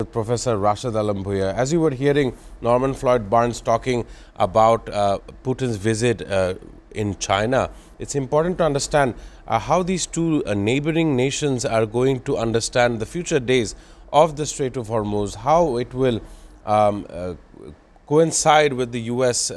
with Professor Rashid Alam Pantho. As you were hearing Norman Floyd Barnes talking about Putin's visit in China, it's important to understand how these two neighboring nations are going to understand the future days of the Strait of Hormuz, how it will coincide with the U.S.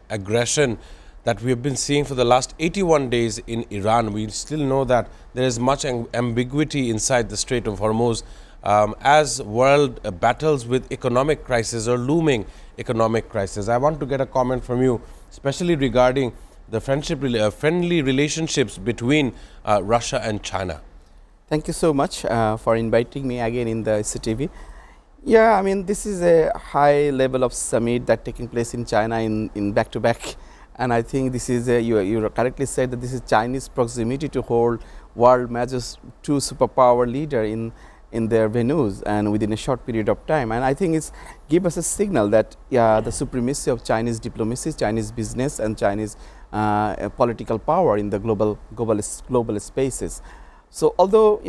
Aggression that we have been seeing for the last 81 days in Iran. We still know that there is much ambiguity inside the Strait of Hormuz as world battles with economic crisis or looming economic crisis. I want to get a comment from you, especially regarding the friendly relationships between Russia and China. Thank you so much for inviting me again in the SATV. Yeah, I mean, this is a high level of summit that taking place in China in back-to-back. And I think this is, you correctly said that this is Chinese proximity to hold world majors, two superpower leader in their venues and within a short period of time. And I think it's give us a signal that the supremacy of Chinese diplomacy, Chinese business and Chinese political power in the global spaces. So although,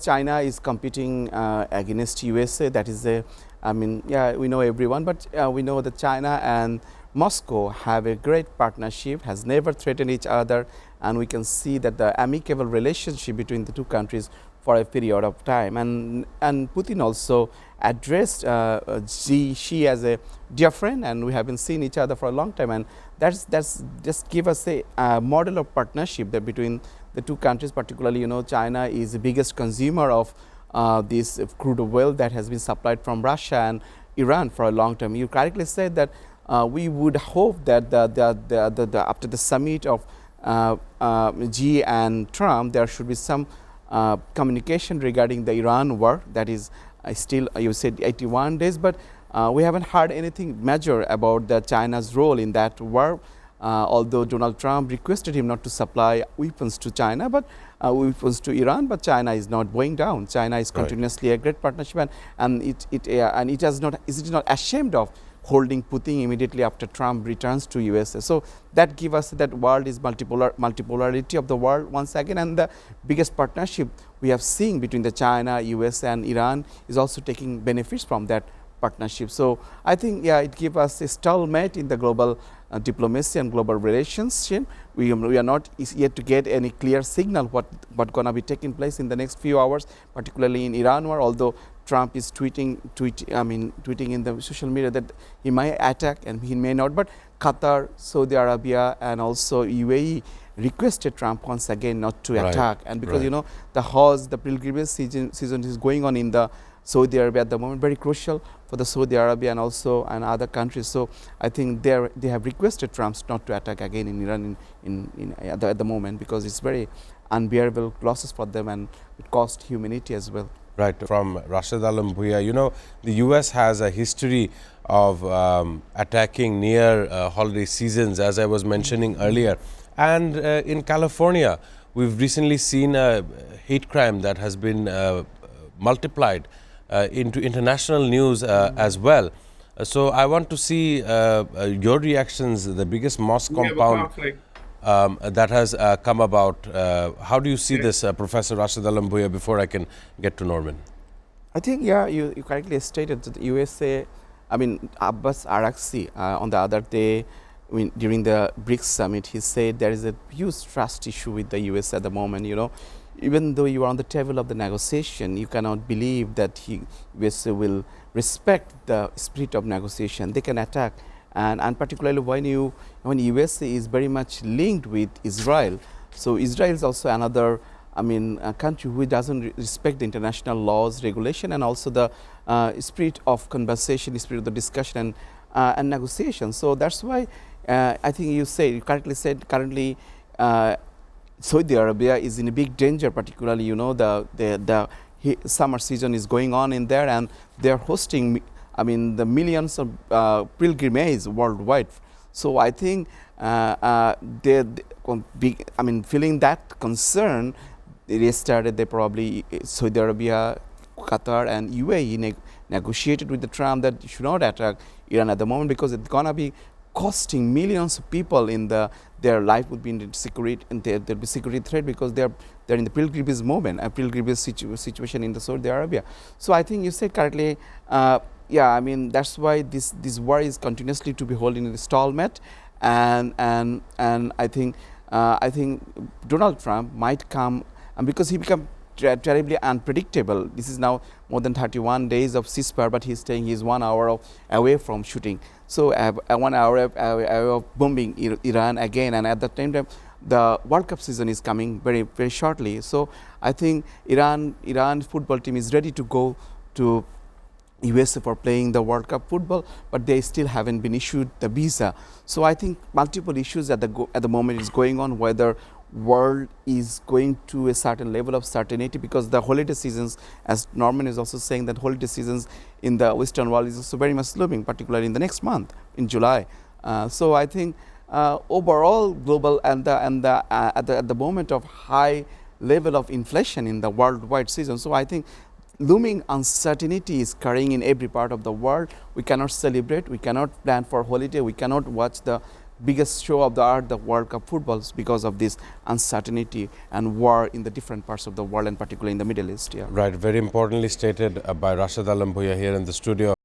China is competing against USA, that is we know everyone, but we know that China and Moscow have a great partnership, has never threatened each other, and we can see that the amicable relationship between the two countries for a period of time. And Putin also addressed Xi as a dear friend, and we have been seeing each other for a long time, and that's just give us a model of partnership that between the two countries. Particularly, China is the biggest consumer of this crude oil that has been supplied from Russia and Iran for a long time. You correctly said that we would hope that after the summit of Xi and Trump, there should be some communication regarding the Iran war. That is still, you said 81 days, but we haven't heard anything major about China's role in that war. Although Donald Trump requested him not to supply weapons to China, but weapons to Iran, but China is not going down. China is continuously a great partnership, and it is not ashamed of holding Putin immediately after Trump returns to USA. So that gives us that world is multipolarity of the world once again, and the biggest partnership we have seen between the China, US and Iran is also taking benefits from that partnership. So I think it gives us a stalemate in the global diplomacy and global relationship. We are not yet to get any clear signal what gonna be taking place in the next few hours, particularly in Iran war. Although Trump is tweeting in the social media that he might attack and he may not, but Qatar, Saudi Arabia and also UAE requested Trump once again not to attack. And because the Hajj, the pilgrimage season is going on in the Saudi Arabia at the moment, very crucial for the Saudi Arabia and also and other countries. So I think they have requested Trump not to attack again in Iran at the moment, because it's very unbearable losses for them and it cost humanity as well. Right. From Rashid Alam Pantho, the US has a history of attacking near holiday seasons, as I was mentioning earlier. And in California, we've recently seen a hate crime that has been multiplied into international news as well. So I want to see your reactions. The biggest mosque compound that has come about. How do you see this, Professor Rashid Alam Pantho, before I can get to Norman? I think, you correctly stated that the USA, Abbas Araghchi on the other day, during the BRICS summit, he said there is a huge trust issue with the US at the moment. Even though you are on the table of the negotiation, you cannot believe that USA will respect the spirit of negotiation. They can attack, and particularly when USA is very much linked with Israel. So Israel is also another, a country who doesn't respect the international laws, regulation, and also the spirit of conversation, spirit of the discussion and negotiation. So that's why I think you correctly said currently. Saudi Arabia is in a big danger, particularly the summer season is going on in there, and they are hosting the millions of pilgrimages worldwide. So I think feeling that concern, they probably Saudi Arabia, Qatar and UAE negotiated with the Trump that should not attack Iran at the moment, because it's gonna be costing millions of people in their life would be in security, and there'll be security threat because they're in the pilgrimage movement, a pilgrimage situation in the Saudi Arabia. So I think you said correctly. Yeah, I mean that's why this war is continuously to be holding in the stalemate, and I think Donald Trump might come, and because he become terribly unpredictable. This is now more than 31 days of ceasefire, but he's saying he's 1 hour away from shooting. So 1 hour away of bombing Iran again, and at the same time, the World Cup season is coming very shortly. So I think Iran football team is ready to go to USA for playing the World Cup football, but they still haven't been issued the visa. So I think multiple issues at the moment is going on, whether world is going to a certain level of certainty, because the holiday seasons, as Norman is also saying, that holiday seasons in the Western world is also very much looming, particularly in the next month in July. So I think overall global at the moment of high level of inflation in the worldwide season. So I think looming uncertainty is carrying in every part of the world. We cannot celebrate, we cannot plan for holiday, we cannot watch the biggest show of the art, the World Cup footballs, because of this uncertainty and war in the different parts of the world, and particularly in the Middle East. Yeah. Right, very importantly stated by Rashid Alam Bhuiya here in the studio.